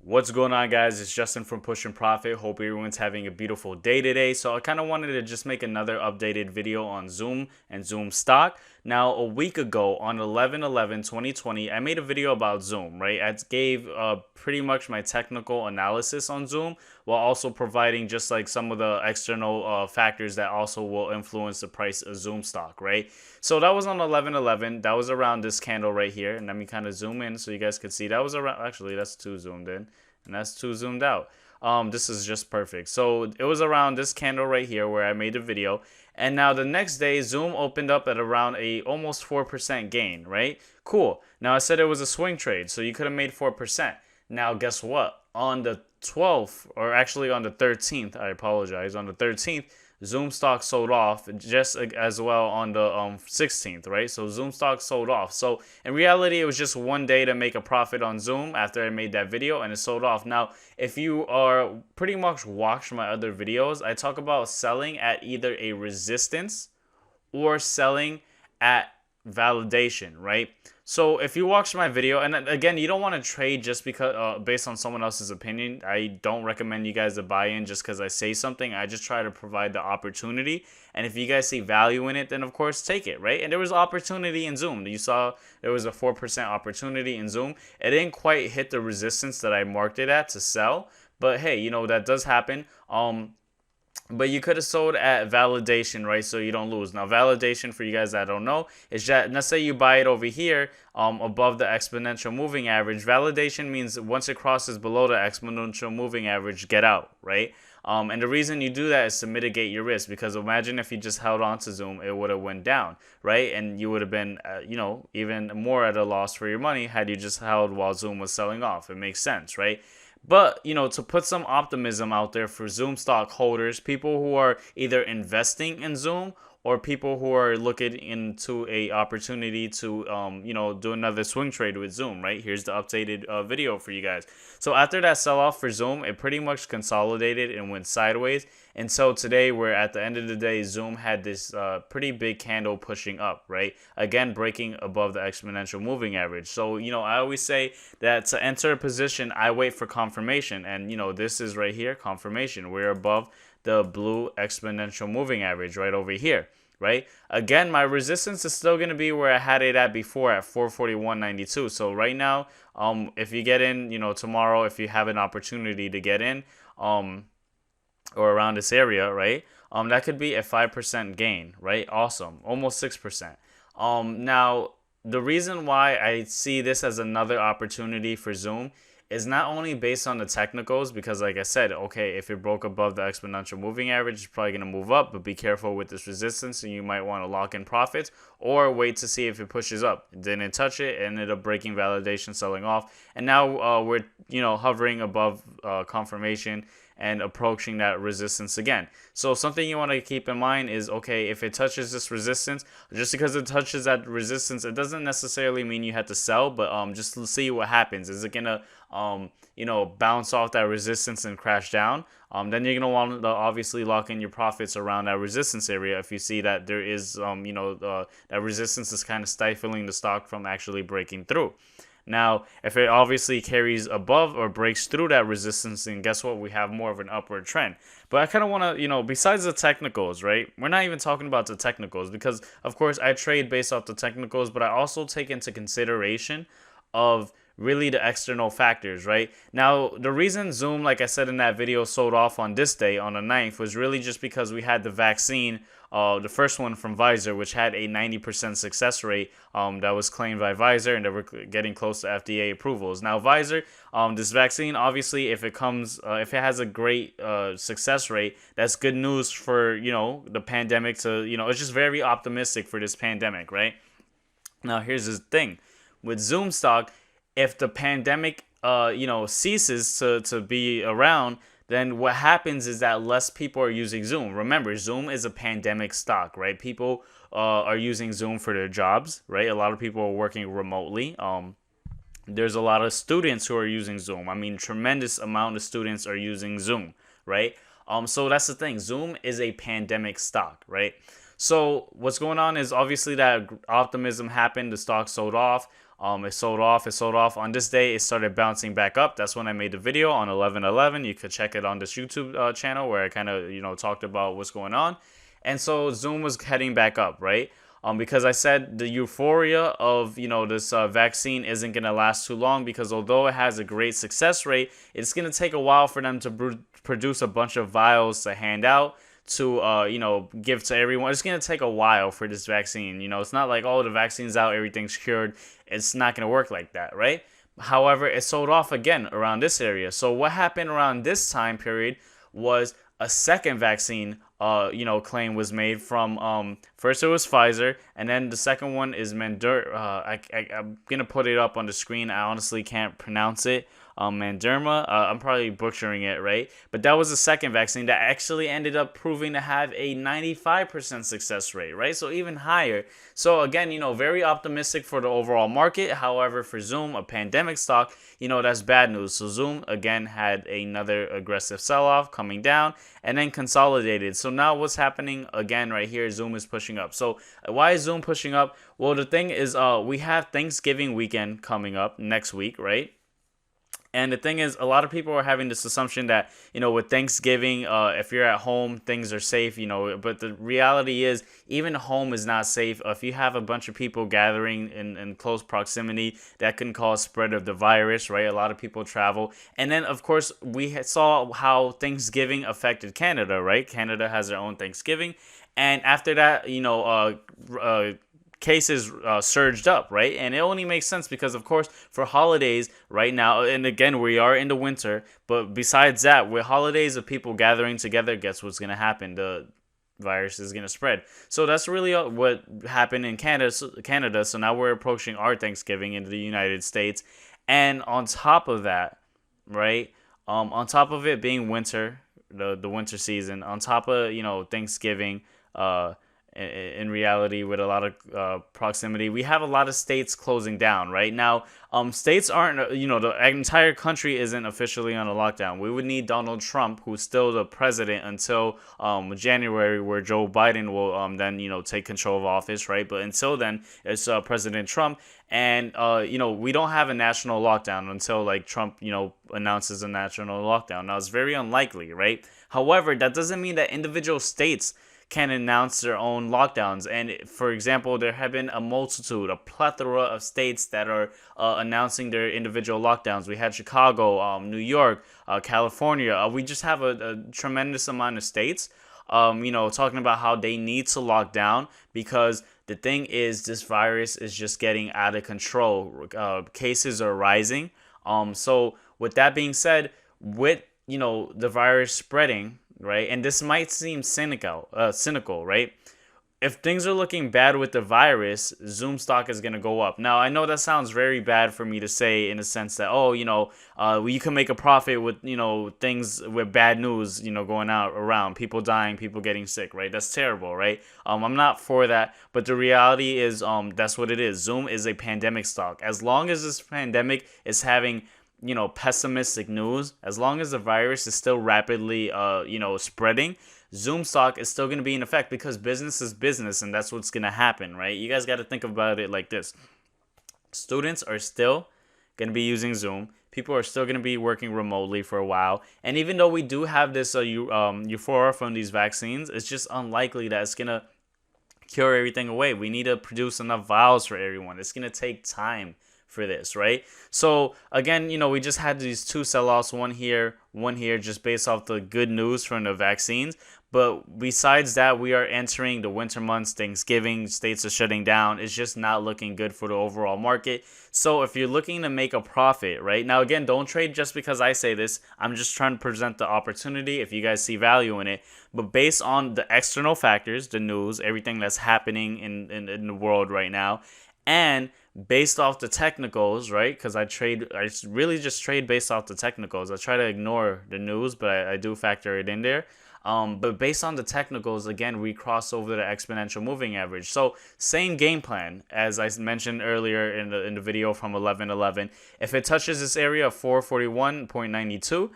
What's going on, guys? It's Justin from Push and Profit. Hope everyone's having a beautiful day today. So I kind of wanted to just make another updated video on Zoom and Zoom stock. Now, a week ago on 11/11/2020, I made a video about Zoom, right? I gave pretty much my technical analysis on Zoom while also providing just like some of the external factors that also will influence the price of Zoom stock, right? So that was on 11/11. That was around this candle right here. And let me kind of zoom in so you guys could see. That was around, actually, that's too zoomed in. And that's too zoomed out. This is just perfect. So it was around this candle right here where I made a video. And now the next day, Zoom opened up at around a almost 4% gain, right? Cool. Now I said it was a swing trade, so you could have made 4%. Now guess what? On the 12th, or actually on the 13th, I apologize, on the 13th, Zoom stock sold off just as well on the 16th, right? So Zoom stock sold off. So in reality, it was just one day to make a profit on Zoom after I made that video and it sold off. Now, if you are pretty much watched my other videos, I talk about selling at either a resistance or selling at validation, right? So if you watch my video, and again, you don't want to trade just because based on someone else's opinion. I don't recommend you guys to buy in just because I say something. I just try to provide the opportunity, and if you guys see value in it, then of course take it, right? And there was opportunity in Zoom. You saw there was a 4% opportunity in Zoom. It didn't quite hit the resistance that I marked it at to sell, but hey, you know, that does happen. But you could have sold at validation, right? So you don't lose. Now, validation, for you guys that don't know, is that let's say you buy it over here above the exponential moving average. Validation means once it crosses below the exponential moving average, get out, right? And the reason you do that is to mitigate your risk, because imagine if you just held on to Zoom, it would have went down, right? And you would have been, even more at a loss for your money had you just held while Zoom was selling off. It makes sense, right? But, to put some optimism out there for Zoom stock holders, people who are either investing in Zoom or people who are looking into a opportunity to, do another swing trade with Zoom, right? Here's the updated video for you guys. So after that sell-off for Zoom, it pretty much consolidated and went sideways. And so today, we're at the end of the day, Zoom had this pretty big candle pushing up, right? Again, breaking above the exponential moving average. So, I always say that to enter a position, I wait for confirmation. And, this is right here, confirmation. We're above the blue exponential moving average right over here, right? Again, my resistance is still going to be where I had it at before at 441.92. So right now, if you get in, tomorrow, if you have an opportunity to get in, or around this area, right? That could be a 5% gain, right? Awesome. Almost 6%. Now, the reason why I see this as another opportunity for Zoom is not only based on the technicals, because like I said, okay, if it broke above the exponential moving average, it's probably going to move up, but be careful with this resistance and you might want to lock in profits or wait to see if it pushes up. It didn't touch it, ended up breaking validation, selling off. And now we're, hovering above confirmation and approaching that resistance again. So something you want to keep in mind is, okay, if it touches this resistance, just because it touches that resistance, it doesn't necessarily mean you have to sell, but just to see what happens. Is it gonna bounce off that resistance and crash down? Then you're gonna want to obviously lock in your profits around that resistance area if you see that there is that resistance is kind of stifling the stock from actually breaking through. Now, if it obviously carries above or breaks through that resistance, then guess what? We have more of an upward trend. But I kind of want to, besides the technicals, right? We're not even talking about the technicals because, of course, I trade based off the technicals, but I also take into consideration of really the external factors, right? Now, the reason Zoom, like I said in that video, sold off on this day, on the 9th, was really just because we had the vaccine, the first one from Pfizer, which had a 90% success rate that was claimed by Pfizer, and they were getting close to FDA approvals. Now, Pfizer, this vaccine, obviously, if it has a great success rate, that's good news for, the pandemic to, it's just very optimistic for this pandemic, right? Now, here's the thing. With Zoom stock, if the pandemic, ceases to be around, then what happens is that less people are using Zoom. Remember, Zoom is a pandemic stock, right? People are using Zoom for their jobs, right? A lot of people are working remotely. There's a lot of students who are using Zoom. I mean, tremendous amount of students are using Zoom, right? So that's the thing. Zoom is a pandemic stock, right? So what's going on is obviously that optimism happened. The stock sold off. It sold off. It sold off on this day. It started bouncing back up. That's when I made the video on 11/11. You could check it on this YouTube channel where I kind of talked about what's going on. And so Zoom was heading back up, right? Because I said the euphoria of this vaccine isn't gonna last too long, because although it has a great success rate, it's gonna take a while for them to produce a bunch of vials to hand out to give to everyone. It's gonna take a while for this vaccine. It's not like, oh, the vaccine's out, everything's cured. It's not gonna work like that, right? However, it sold off again around this area. So what happened around this time period was a second vaccine claim was made from first it was Pfizer, and then the second one is I'm gonna put it up on the screen. I honestly can't pronounce it. Manderma. I'm probably butchering it, right? But that was the second vaccine that actually ended up proving to have a 95% success rate, right? So even higher. So again, very optimistic for the overall market. However, for Zoom, a pandemic stock, that's bad news. So Zoom again had another aggressive sell-off coming down and then consolidated. So now what's happening again right here? Zoom is pushing up. So why is Zoom pushing up? Well, the thing is, we have Thanksgiving weekend coming up next week, right? And the thing is, a lot of people are having this assumption that, with Thanksgiving, if you're at home, things are safe, but the reality is even home is not safe. If you have a bunch of people gathering in close proximity, that can cause spread of the virus, right? A lot of people travel. And then, of course, we saw how Thanksgiving affected Canada, right? Canada has their own Thanksgiving. And after that, cases surged up, right? And it only makes sense because, of course, for holidays right now, and again, we are in the winter, but besides that, with holidays of people gathering together, guess what's going to happen? The virus is going to spread. So that's really what happened in Canada. So now we're approaching our Thanksgiving in the United States. And on top of that, right, on top of it being winter, the winter season, on top of, Thanksgiving, in reality, with a lot of proximity, we have a lot of states closing down right now. States aren't, the entire country isn't officially on a lockdown. We would need Donald Trump, who's still the president until January, where Joe Biden will then take control of office, right? But until then, it's President Trump. And we don't have a national lockdown until like Trump announces a national lockdown. Now it's very unlikely, right? However, that doesn't mean that individual states can announce their own lockdowns. And for example, there have been a plethora of states that are announcing their individual lockdowns. We had Chicago, New York, California. We just have a tremendous amount of states, talking about how they need to lock down, because the thing is, this virus is just getting out of control. Cases are rising. So with that being said, with the virus spreading, right? And this might seem cynical, right? If things are looking bad with the virus, Zoom stock is going to go up. Now, I know that sounds very bad for me to say, in a sense that, you can make a profit with, things with bad news, going out around, people dying, people getting sick, right? That's terrible, right? I'm not for that. But the reality is, that's what it is. Zoom is a pandemic stock. As long as this pandemic is having pessimistic news, as long as the virus is still rapidly, spreading, Zoom stock is still going to be in effect, because business is business, and that's what's going to happen, right? You guys got to think about it like this. Students are still going to be using Zoom. People are still going to be working remotely for a while. And even though we do have this euphoria from these vaccines, it's just unlikely that it's going to cure everything away. We need to produce enough vials for everyone. It's going to take time for this, right? So again, we just had these two sell-offs, one here, just based off the good news from the vaccines. But besides that, we are entering the winter months, Thanksgiving, states are shutting down. It's just not looking good for the overall market. So if you're looking to make a profit, right? Now, again, don't trade just because I say this. I'm just trying to present the opportunity if you guys see value in it. But based on the external factors, the news, everything that's happening in the world right now, and based off the technicals, right? Because I really just trade based off the technicals. I try to ignore the news, but I do factor it in there. But based on the technicals, again, we cross over the exponential moving average. So same game plan as I mentioned earlier in the video from 11/11. If it touches this area of 441.92,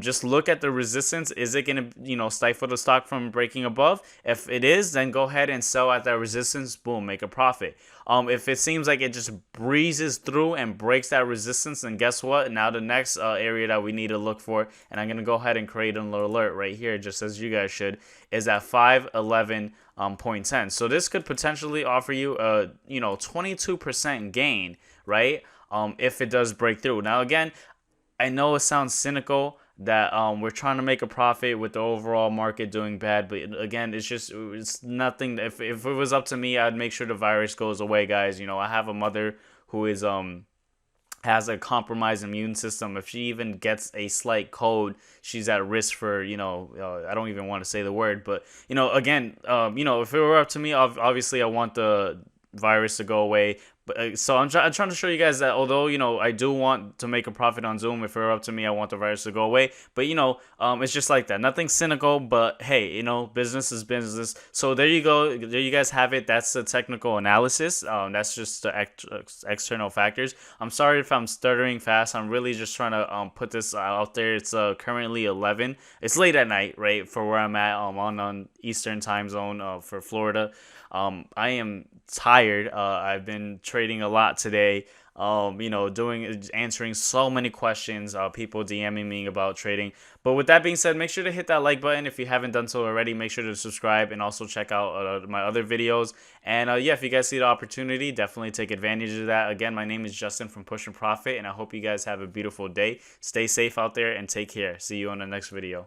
just look at the resistance. Is it going to, stifle the stock from breaking above? If it is, then go ahead and sell at that resistance. Boom, make a profit. If it seems like it just breezes through and breaks that resistance, then guess what? Now the next area that we need to look for, and I'm going to go ahead and create an alert right here, just as you guys should, is at 511.10. So this could potentially offer you a 22% gain, right? If it does break through. Now again, I know it sounds cynical that we're trying to make a profit with the overall market doing bad, but again, it's nothing. If it was up to me, I'd make sure the virus goes away, guys. I have a mother who is has a compromised immune system. If she even gets a slight cold, she's at risk for, I don't even want to say the word, but again, if it were up to me, obviously I want the virus to go away. But so I'm trying to show you guys that although I do want to make a profit on Zoom, if it were up to me, I want the virus to go away. But it's just like that. Nothing cynical, but hey, business is business. So there you go. There you guys have it. That's the technical analysis. That's just the external factors. I'm sorry if I'm stuttering fast. I'm really just trying to put this out there. It's currently 11. It's late at night, right, for where I'm at. On Eastern time zone for Florida. I am tired. I've been trading a lot today. Answering so many questions. People DMing me about trading. But with that being said, make sure to hit that like button if you haven't done so already. Make sure to subscribe and also check out my other videos. And if you guys see the opportunity, definitely take advantage of that. Again, my name is Justin from Push and Profit, and I hope you guys have a beautiful day. Stay safe out there and take care. See you on the next video.